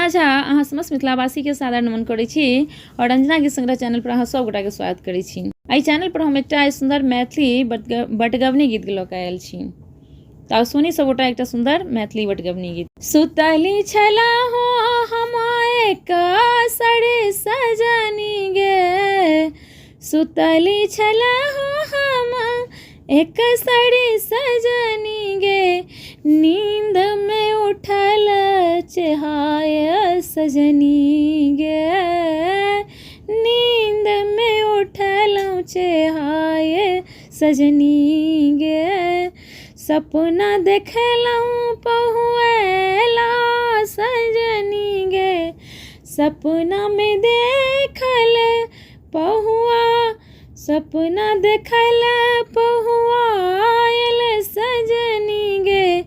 अंजना झा अहाँ समस्त मिथिलावासी के सादर नमन करै छी और अंजना गीत संग्रह चैनल पर अहाँ सब गोटा के स्वागत करै छी। एहि चैनल पर हम एकटा सुंदर मैथिली बटगवनी गीत लऽ कऽ आयल छी। तऽ सुनी सब गोटा एकटा सुंदर मैथिली बटगवनी गीत। सुतली छला हो हम एक सड़े सजनी गे, सुतली छला हो हम एक सड़ी सजनी गे, नींद में उठल चहाय सजनी गे, नींद में उठल चहाय सजनी गे, सपना देखलूँ पहुएला सजनी गे, सपना में देखल पहुआ, सपना देखल पहुआयल सजनी गे,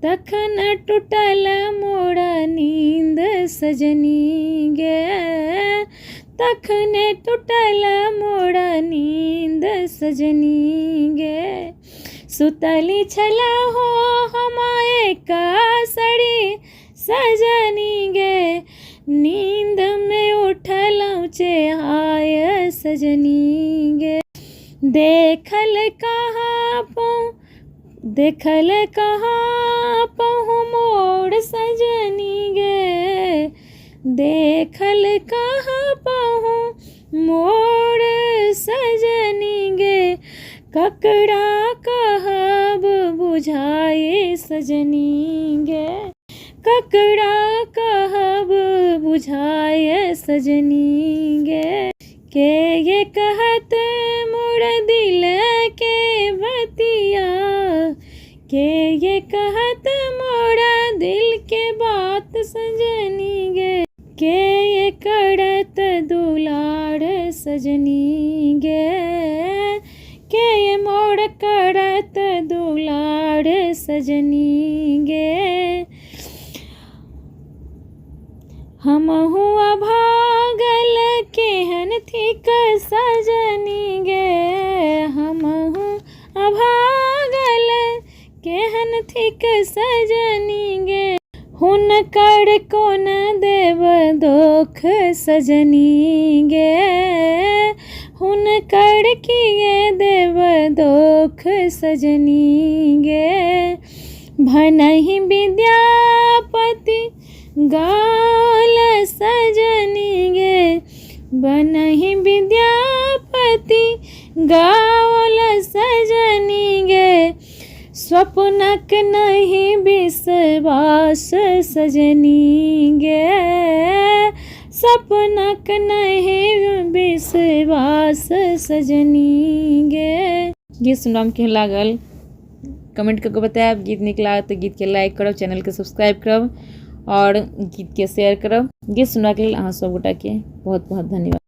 तखन टूटल मोरा नींद सजनी गे, तखन टूटल मोरा नींद सजनी गे। सुतली छला हो हम एक सड़ी सजनी गे, नींद में उठलूँ चहाय सजनी गे, देखल कहाँ पहु मोर सजनी गे, देखल कहाँ पहु मोर सजनी गे, ककरा कहब बुझाए सजनी गे, ककरा कहब बुझाए सजनी गे, के ये कहत मोर दिल के बतिया, के ये कहत मोरा दिल के बात सजनी गे, के ये करत दुलार सजनी गे, के ये मोर करत दुलार सजनी गे। हम हुआ भागल केहन थिक सजनी गे, हम हुआ भागल केहन थिक सजनी गे, हुनकर कोन देव दोख सजनी गे, हुनकर किए देव दोख सजनी गे, भनहि विद्यापति गाल सजनी गे, बनहि विद्यापति गाल सजनी गे, स्वप्नक नहीं विश्वास सजनी गे, सपनक नहीं विश्वास सजनी गे। गीत सुनबा में केहन लागल कमेंट करके बतायब। गीत नीक लागत तो गीत के लाइक करब, चैनल के सब्सक्राइब करब और गीत के शेयर करब। गीत सुनबाक लेल अहाँ सब गोटा के बहुत बहुत धन्यवाद।